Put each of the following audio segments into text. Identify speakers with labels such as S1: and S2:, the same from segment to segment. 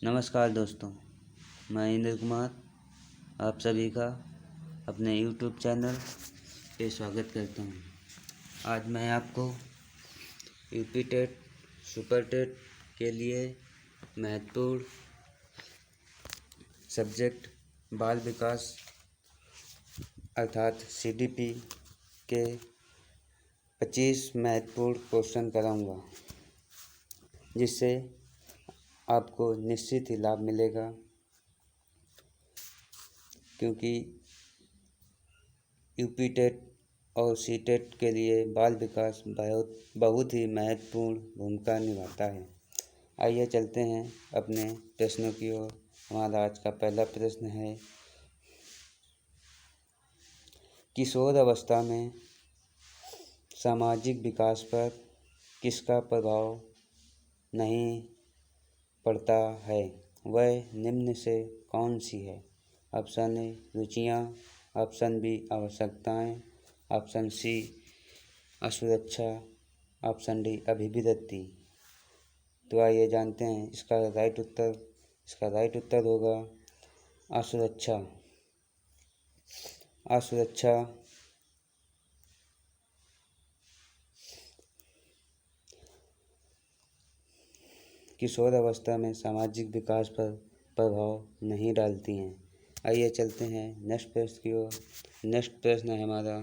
S1: नमस्कार दोस्तों, मैं इंद्र कुमार आप सभी का अपने YouTube चैनल पे स्वागत करता हूँ। आज मैं आपको यूपी टेट सुपर टेट के लिए महत्वपूर्ण सब्जेक्ट बाल विकास अर्थात CDP के 25 महत्वपूर्ण क्वेश्चन कराऊंगा, जिससे आपको निश्चित ही लाभ मिलेगा, क्योंकि यूपी टेट और सी टेट के लिए बाल विकास बहुत ही महत्वपूर्ण भूमिका निभाता है। आइए चलते हैं अपने प्रश्नों की ओर। हमारा आज का पहला प्रश्न है, किशोर अवस्था में सामाजिक विकास पर किसका प्रभाव नहीं पड़ता है, वह निम्न से कौन सी है? ऑप्शन ए रुचियाँ, ऑप्शन बी आवश्यकताएं, ऑप्शन सी असुरक्षा, ऑप्शन डी अभिव्यक्ति। तो आइए जानते हैं इसका राइट उत्तर होगा असुरक्षा। असुरक्षा किशोर अवस्था में सामाजिक विकास पर प्रभाव नहीं डालती हैं। आइए चलते हैं नेक्स्ट प्रश्न की ओर। नेक्स्ट प्रश्न है हमारा,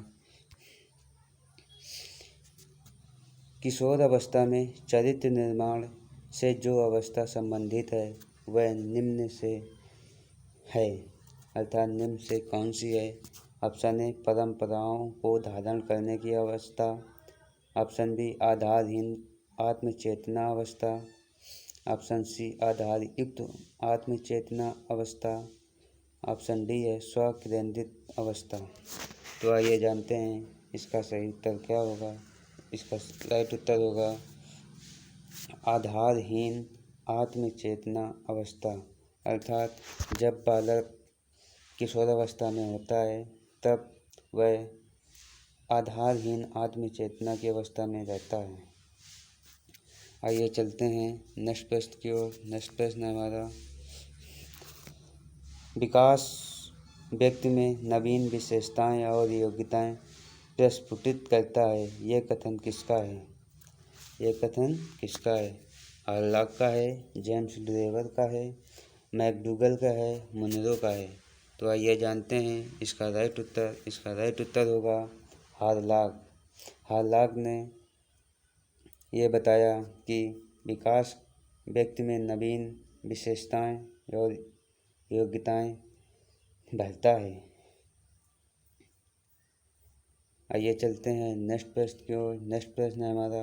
S1: किशोर अवस्था में चरित्र निर्माण से जो अवस्था संबंधित है वह निम्न से है, अर्थात निम्न से कौन सी है? ऑप्शन ए परंपराओं को धारण करने की अवस्था, ऑप्शन बी आधारहीन आत्मचेतना अवस्था, ऑप्शन सी आधार युक्त आत्मचेतना अवस्था, ऑप्शन डी है स्व केंद्रित अवस्था। तो आइए जानते हैं इसका सही उत्तर क्या होगा। इसका राइट उत्तर होगा आधारहीन आत्मचेतना अवस्था। अर्थात जब बालक किशोरावस्था में होता है तब वह आधारहीन आत्मचेतना की अवस्था में रहता है। आइए चलते हैं नेक्स्ट प्रश्न की ओर। नेक्स्ट प्रश्न है हमारा, विकास व्यक्ति में नवीन विशेषताएं और योग्यताएं प्रस्फुटित करता है, ये कथन किसका है? ये कथन किसका है? हार्लॉक का है, जेम्स ड्रेवर का है, मैकडूगल का है, मुनरो का है? तो आइए जानते हैं इसका राइट उत्तर होगा हार्लॉक। हार्लॉक ने ये बताया कि विकास व्यक्ति में नवीन विशेषताएं और योग्यताएं भरता है। आइए चलते हैं नेक्स्ट प्रश्न की ओर। नेक्स्ट प्रश्न है हमारा,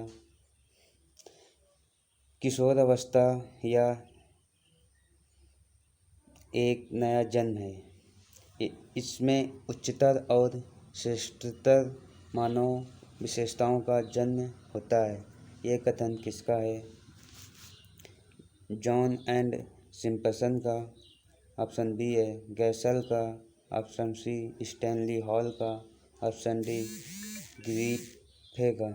S1: किशोर अवस्था या एक नया जन्म है, इसमें उच्चतर और श्रेष्ठतर मानव विशेषताओं का जन्म होता है, ये कथन किसका है? जॉन एंड सिम्पसन का, ऑप्शन बी है गैसल का, ऑप्शन सी स्टैनली हॉल का, ऑप्शन डी ग्रिफे का।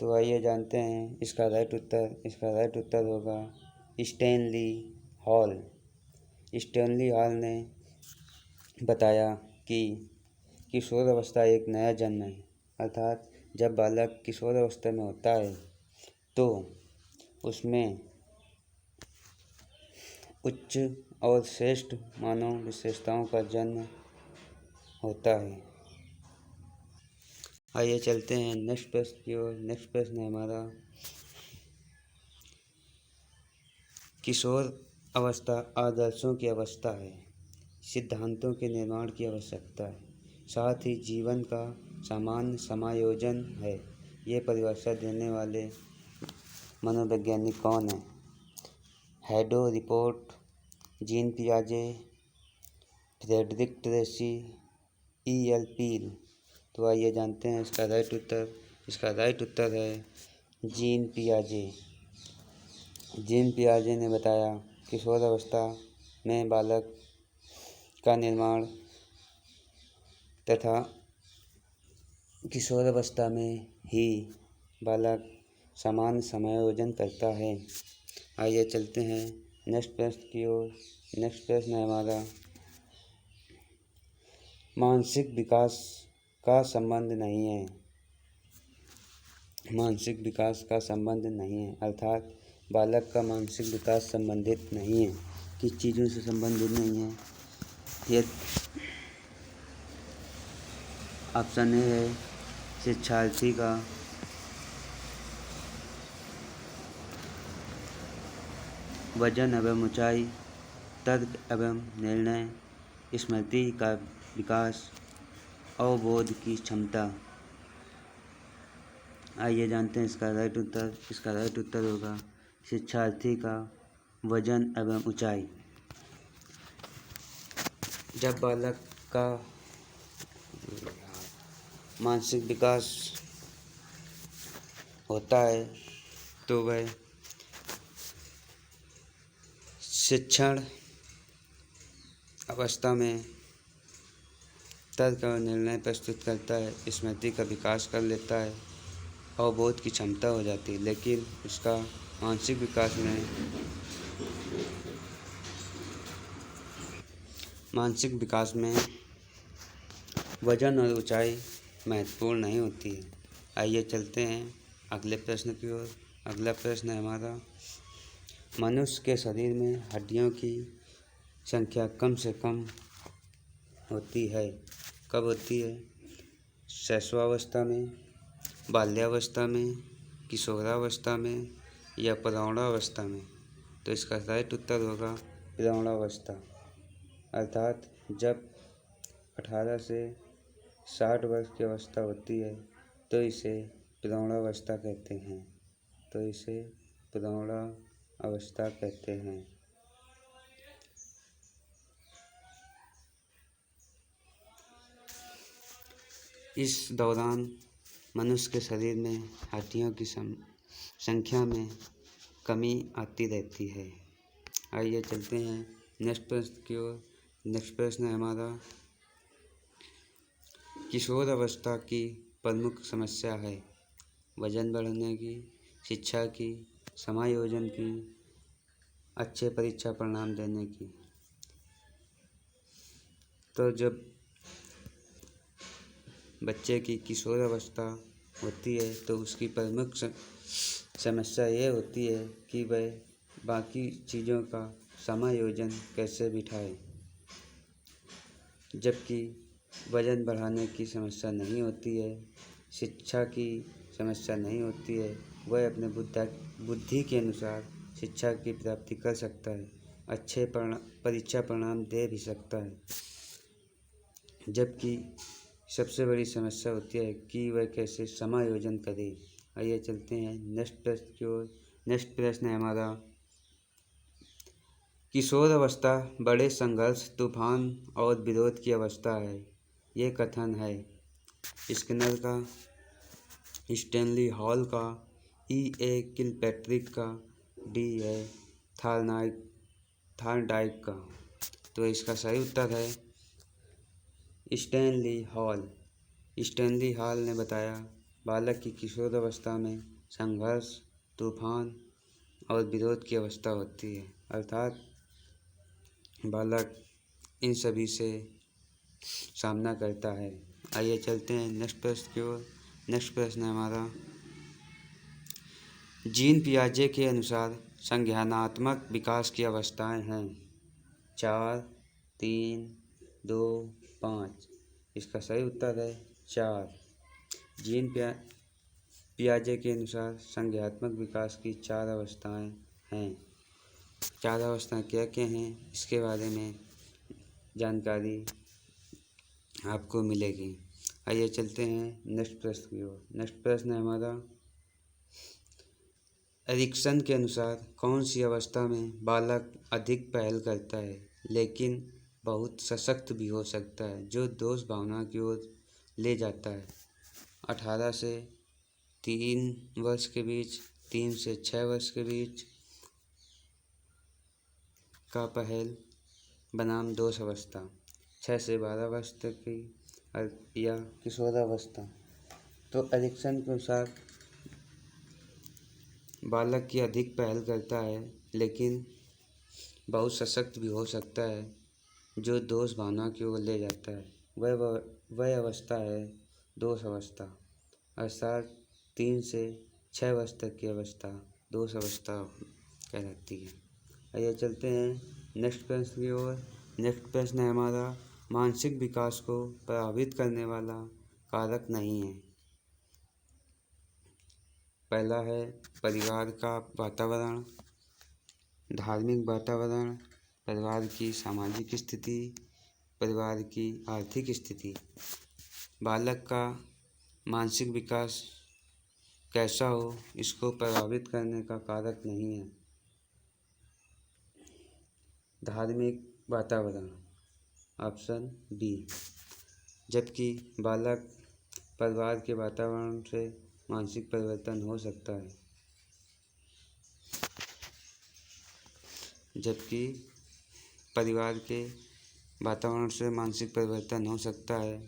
S1: तो आइए जानते हैं इसका राइट उत्तर होगा स्टैनली हॉल। स्टैनली हॉल ने बताया कि किशोर अवस्था एक नया जन्म है, अर्थात जब बालक किशोर अवस्था में होता है तो उसमें उच्च और श्रेष्ठ मानव विशेषताओं का जन्म होता है। आइए चलते हैं नेक्स्ट प्रश्न की ओर। नेक्स्ट प्रश्न है हमारा, किशोर अवस्था आदर्शों की अवस्था है, सिद्धांतों के निर्माण की आवश्यकता है, साथ ही जीवन का सामान्य समायोजन है, ये परिभाषा देने वाले मनोवैज्ञानिक कौन है? हैडो रिपोर्ट, जीन पियाजे, फ्रेडरिक ट्रेसी, E.L. पील। तो आइए जानते हैं इसका राइट उत्तर है जीन पियाजे। जीन पियाजे ने बताया किशोर अवस्था में बालक का निर्माण तथा किशोरावस्था में ही बालक सामान्य समायोजन करता है। आइए चलते हैं नेक्स्ट प्रश्न की ओर। नेक्स्ट प्रश्न है हमारा, मानसिक विकास का संबंध नहीं है। मानसिक विकास का संबंध नहीं है, अर्थात बालक का मानसिक विकास संबंधित नहीं है, किस चीज़ों से संबंधित नहीं है। ये ऑप्शन ए है शिक्षार्थी का वजन एवं ऊंचाई, तर्क एवं निर्णय, स्मृति का विकास, अवबोध की क्षमता। आइए जानते हैं इसका राइट उत्तर। इसका राइट उत्तर होगा शिक्षार्थी का वजन एवं ऊंचाई। जब बालक का मानसिक विकास होता है तो वह शिक्षण अवस्था में तर्क और निर्णय प्रस्तुत करता है, स्मृति का विकास कर लेता है, अवबोध की क्षमता हो जाती है। लेकिन उसका मानसिक विकास में वजन और ऊंचाई महत्वपूर्ण नहीं होती है। आइए चलते हैं अगले प्रश्न की ओर। अगला प्रश्न है हमारा, मनुष्य के शरीर में हड्डियों की संख्या कम से कम होती है। कब होती है? शैशवावस्था में, बाल्यावस्था में, किशोरावस्था में या प्रौढ़ावस्था में। तो इसका राइट उत्तर होगा प्रौढ़ावस्था, अर्थात जब 18 से 60 वर्ष की अवस्था होती है तो इसे प्रौढ़ावस्था कहते हैं। तो इसे प्रौढ़ावस्था कहते हैं। इस दौरान मनुष्य के शरीर में हड्डियों की संख्या में कमी आती रहती है। आइए चलते हैं नेक्स्ट प्रश्न की ओर। नेक्स्ट प्रश्न है हमारा, किशोर अवस्था की प्रमुख समस्या है वजन बढ़ने की, शिक्षा की, समायोजन की, अच्छे परीक्षा परिणाम देने की। तो जब बच्चे की किशोर अवस्था होती है तो उसकी प्रमुख समस्या ये होती है कि वह बाकी चीज़ों का समायोजन कैसे बिठाए। जबकि वजन बढ़ाने की समस्या नहीं होती है, शिक्षा की समस्या नहीं होती है, वह अपने बुद्धि के अनुसार शिक्षा की प्राप्ति कर सकता है, अच्छे परीक्षा परिणाम दे भी सकता है। जबकि सबसे बड़ी समस्या होती है कि वह कैसे समायोजन करे। आइए चलते हैं नेक्स्ट प्रश्न की ओर। नेक्स्ट प्रश्न है हमारा, किशोर अवस्था बड़े संघर्ष, तूफान और विरोध की अवस्था है। ये कथन है स्किनर का, स्टैनली हॉल का, E.A. किलपैट्रिक का, डी है थॉर्नडाइक का। तो इसका सही उत्तर है स्टैनली हॉल। स्टैनली हॉल ने बताया बालक की किशोर अवस्था में संघर्ष, तूफान और विरोध की अवस्था होती है, अर्थात बालक इन सभी से सामना करता है। आइए चलते हैं नेक्स्ट प्रश्न की ओर। नेक्स्ट प्रश्न है हमारा, जीन पियाजे के अनुसार संज्ञानात्मक विकास की अवस्थाएं हैं 4, 3, 2, 5। इसका सही उत्तर है 4। जीन पियाजे के अनुसार संज्ञानात्मक विकास की 4 अवस्थाएं हैं। 4 अवस्थाएं क्या क्या हैं इसके बारे में जानकारी आपको मिलेगी। आइए चलते हैं नेक्स्ट प्रश्न की ओर। नेक्स्ट प्रश्न है हमारा, एरिक्सन के अनुसार कौन सी अवस्था में बालक अधिक पहल करता है लेकिन बहुत सशक्त भी हो सकता है, जो दोष भावना की ओर ले जाता है। 18 से 3 वर्ष के बीच, 3 से 6 वर्ष के बीच का पहल बनाम दोष अवस्था, 6 से 12 वर्ष तक की या किशोरावस्था। तो एरिक्सन के अनुसार बालक की अधिक पहल करता है, लेकिन बहुत सशक्त भी हो सकता है, जो दोष भावना की ओर ले जाता है। वह अवस्था है दोष अवस्था, अर्थात 3 से 6 वर्ष तक की अवस्था दोष अवस्था कहलाती है। आइए चलते हैं नेक्स्ट प्रश्न की ओर। नेक्स्ट प्रश्न है हमारा, मानसिक विकास को प्रभावित करने वाला कारक नहीं है। पहला है परिवार का वातावरण, धार्मिक वातावरण, परिवार की सामाजिक स्थिति, परिवार की आर्थिक स्थिति। बालक का मानसिक विकास कैसा हो, इसको प्रभावित करने का कारक नहीं है। धार्मिक वातावरण, ऑप्शन बी। जबकि बालक परिवार के वातावरण से मानसिक परिवर्तन हो सकता है। जबकि परिवार के वातावरण से मानसिक परिवर्तन हो सकता है,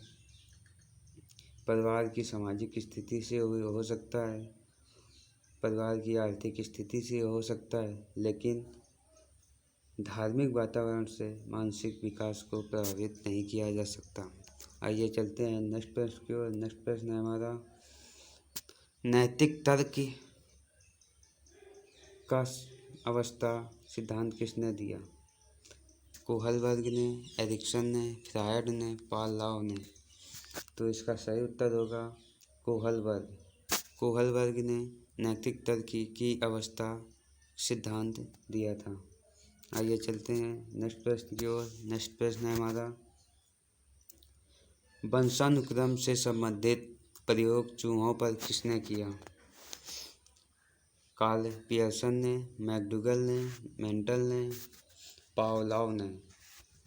S1: परिवार की सामाजिक स्थिति से हो सकता है, परिवार की आर्थिक स्थिति से हो सकता है, लेकिन धार्मिक वातावरण से मानसिक विकास को प्रभावित नहीं किया जा सकता। आइए चलते हैं नेक्स्ट प्रश्न की ओर। नेक्स्ट प्रश्न है हमारा, नैतिक तर्क का अवस्था सिद्धांत किसने दिया? कोहलबर्ग ने, एरिक्सन ने, फ्रायड ने, पावलोव ने। तो इसका सही उत्तर होगा कोहलबर्ग। कोहलबर्ग ने नैतिक तर्क की अवस्था सिद्धांत दिया था। आइए चलते हैं नेक्स्ट प्रश्न की ओर। नेक्स्ट प्रश्न है हमारा, वंशानुक्रम से संबंधित प्रयोग चूहों पर किसने किया? कार्ल पियर्सन ने, मैकडूगल ने, मेंटल ने, पावलोव ने।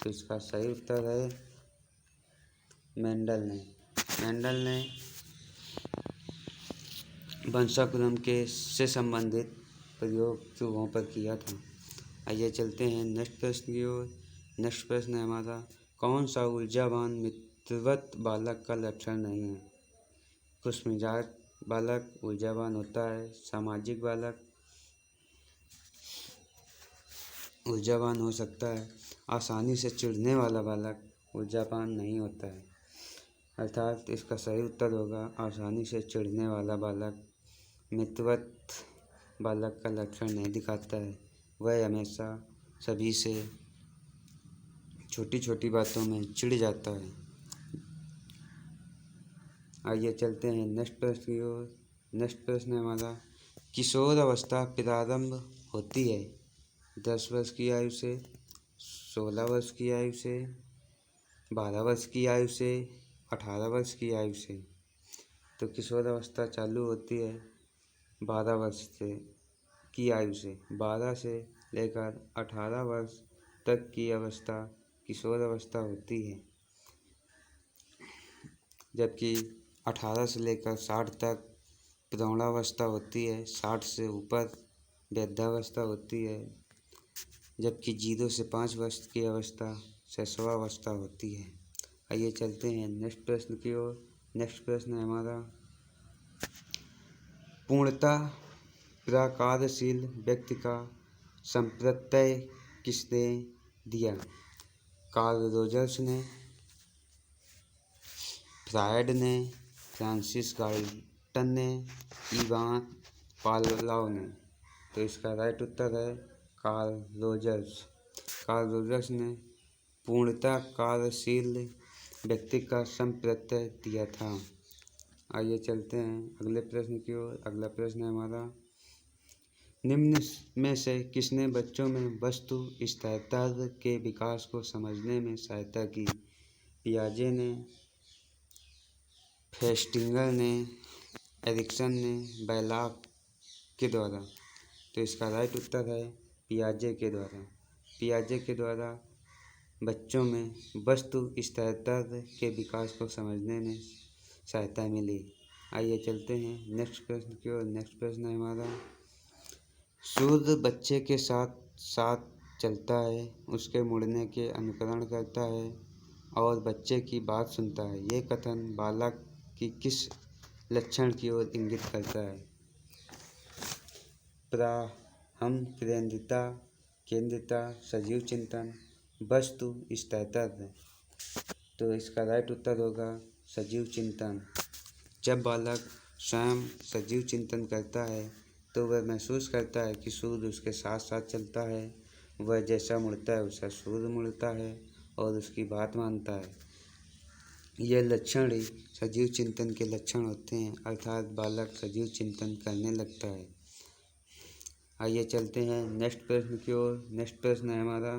S1: तो इसका सही उत्तर है मेंडल ने। मेंडल ने वंशानुक्रम से संबंधित प्रयोग चूहों पर किया था। आइए चलते हैं नेक्स्ट प्रश्न की ओर। नेक्स्ट प्रश्न है हमारा, कौन सा ऊर्जावान मित्रवत बालक का लक्षण नहीं है? खुशमिजाज बालक ऊर्जावान होता है, सामाजिक बालक ऊर्जावान हो सकता है, आसानी से चिढ़ने वाला बालक ऊर्जावान नहीं होता है। अर्थात इसका सही उत्तर होगा आसानी से चिढ़ने वाला बालक मित्रवत बालक का लक्षण नहीं दिखाता है। वह हमेशा सभी से छोटी छोटी बातों में चिढ़ जाता है। आइए चलते हैं नेक्स्ट प्रश्न की ओर। नेक्स्ट प्रश्न है हमारा, किशोर अवस्था प्रारंभ होती है 10 वर्ष की आयु से, 16 वर्ष की आयु से, 12 वर्ष की आयु से, 18 वर्ष की आयु से। तो किशोर अवस्था चालू होती है 12 वर्ष से की आयु से। 12 से लेकर 18 वर्ष तक की अवस्था किशोर अवस्था होती है, जबकि 18 से लेकर 60 तक प्रौढ़ावस्था होती है, 60 से ऊपर वृद्धावस्था होती है, जबकि 0 से 5 वर्ष की अवस्था शैशवावस्था होती है। आइए चलते हैं नेक्स्ट प्रश्न की ओर। नेक्स्ट प्रश्न है हमारा, पूर्णतः प्रकार्यशील व्यक्ति का संप्रत्यय किसने दिया? कार्ल रोजर्स ने, फ्रायड ने, फ्रांसिस गाल्टन ने, इवान पावलोव ने। तो इसका राइट उत्तर है कार्ल रोजर्स। कार्ल रोजर्स ने पूर्णतः कार्यशील व्यक्ति का संप्रत्यय दिया था। आइए चलते हैं अगले प्रश्न की ओर। अगला प्रश्न है हमारा, निम्न में से किसने बच्चों में वस्तु स्थिरता के विकास को समझने में सहायता की? पियाजे ने, फेस्टिंगर ने, एरिक्सन ने, बैलाक के द्वारा। तो इसका राइट उत्तर है पियाजे के द्वारा। पियाजे के द्वारा बच्चों में वस्तु स्थिरता के विकास को समझने में सहायता मिली। आइए चलते हैं नेक्स्ट प्रश्न की ओर। नेक्स्ट प्रश्न है हमारा, सूर्य बच्चे के साथ साथ चलता है, उसके मुड़ने के अनुकरण करता है और बच्चे की बात सुनता है। ये कथन बालक की किस लक्षण की ओर इंगित करता है। हम केंद्रिता, सजीव चिंतन, वस्तु स्थिरता। तो इसका राइट उत्तर होगा सजीव चिंतन। जब बालक स्वयं सजीव चिंतन करता है तो वह महसूस करता है कि सूर्य उसके साथ साथ चलता है, वह जैसा मुड़ता है वैसा सूर्य मुड़ता है और उसकी बात मानता है। यह लक्षण ही सजीव चिंतन के लक्षण होते हैं, अर्थात बालक सजीव चिंतन करने लगता है। आइए चलते हैं नेक्स्ट प्रश्न की ओर। नेक्स्ट प्रश्न है हमारा,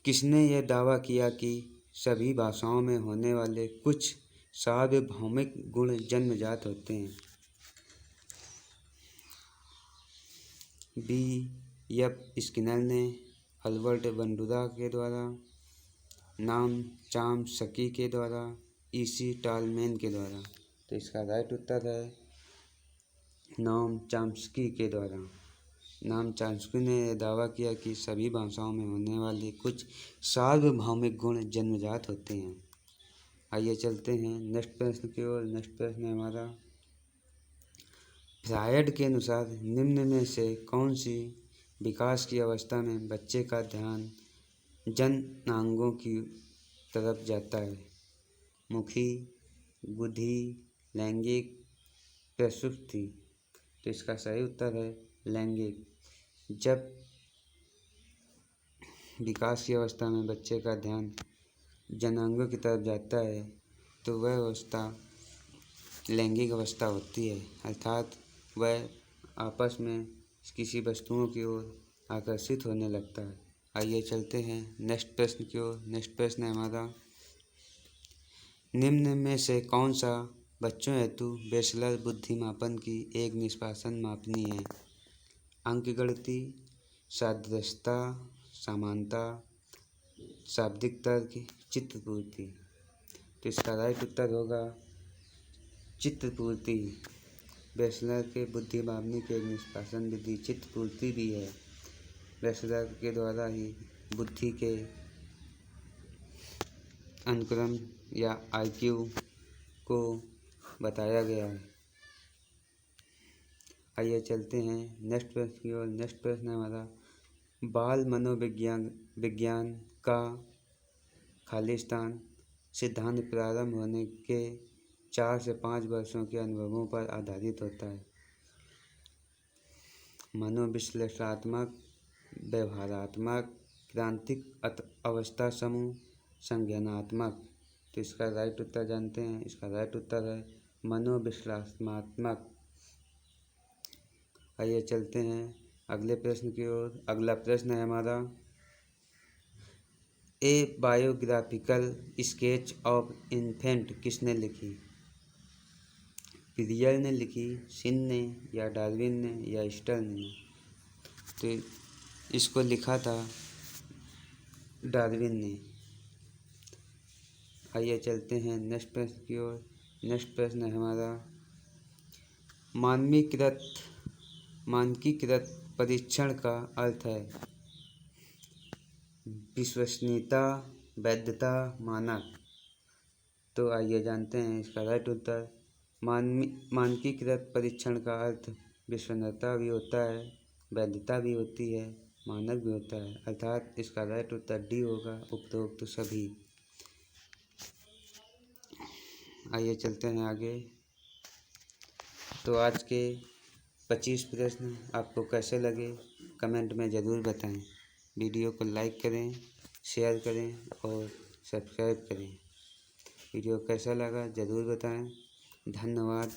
S1: किसने यह दावा किया कि सभी भाषाओं में होने वाले कुछ सार्वभौमिक गुण जन्मजात होते हैं? B. स्किनर ने, अल्बर्ट बंडूरा के द्वारा, नाम चॉम्स्की के द्वारा, E.C. टॉलमैन के द्वारा। तो इसका राइट उत्तर है नाम चॉम्स्की के द्वारा। नाम चॉम्स्की ने यह दावा किया कि सभी भाषाओं में होने वाले कुछ सार्वभौमिक गुण जन्मजात होते हैं। आइए चलते हैं नेक्स्ट प्रश्न की ओर। नेक्स्ट प्रश्न है हमारा, फ्रायड के अनुसार निम्न में से कौन सी विकास की अवस्था में बच्चे का ध्यान जननांगों की तरफ जाता है? मुखी, बुद्धि, लैंगिक, प्रसुप्ति। तो इसका सही उत्तर है लैंगिक। जब विकास की अवस्था में बच्चे का ध्यान जनांगों की तरफ जाता है तो वह अवस्था लैंगिक अवस्था होती है, अर्थात वह आपस में किसी वस्तुओं की ओर आकर्षित होने लगता है। आइए चलते हैं नेक्स्ट प्रश्न की ओर। नेक्स्ट प्रश्न है हमारा, निम्न में से कौन सा बच्चों हेतु बेसलर बुद्धि मापन की एक निष्पादन मापनी है? अंकगणिती, सादृश्यता, समानता, शाब्दिक तर्क, चित्रपूर्ति। तो इसका राइट उत्तर होगा चित्रपूर्ति। बेसलर के बुद्धि मापनी की एक निष्पादन विधि चित्रपूर्ति भी है। बेसलर के द्वारा ही बुद्धि के अनुक्रम या IQ को बताया गया है। आइए चलते हैं नेक्स्ट प्रश्न की ओर। नेक्स्ट प्रश्न है हमारा, बाल विज्ञान का खालिस्तान सिद्धांत प्रारंभ होने के 4 से 5 वर्षों के अनुभवों पर आधारित होता है। मनोविश्लेषणात्मक, व्यवहारात्मक, क्रांतिक अवस्था समूह, संज्ञानात्मक। तो इसका राइट उत्तर जानते हैं। इसका राइट उत्तर है मनोविश्लेषणात्मक। आइए चलते हैं अगले प्रश्न की ओर। अगला प्रश्न है हमारा, ए बायोग्राफिकल स्केच ऑफ इन्फेंट किसने लिखी? पीरियल ने लिखी, सिन ने, या डार्विन ने, या स्टर्न ने? तो इसको लिखा था डार्विन ने। आइए चलते हैं नेक्स्ट प्रश्न की ओर। नेक्स्ट प्रश्न है हमारा, मानकीकृत परीक्षण का अर्थ है विश्वसनीयता, वैधता, मानक। तो आइए जानते हैं इसका राइट उत्तर। मानकीकृत परीक्षण का अर्थ विश्वसनीयता भी होता है, वैधता भी होती है, मानक भी होता है, अर्थात इसका राइट उत्तर D होगा, उपरोक्त तो सभी। आइए चलते हैं आगे। तो आज के 25 प्रश्न आपको कैसे लगे कमेंट में ज़रूर बताएं। वीडियो को लाइक करें, शेयर करें और सब्सक्राइब करें। वीडियो कैसा लगा ज़रूर बताएं। धन्यवाद।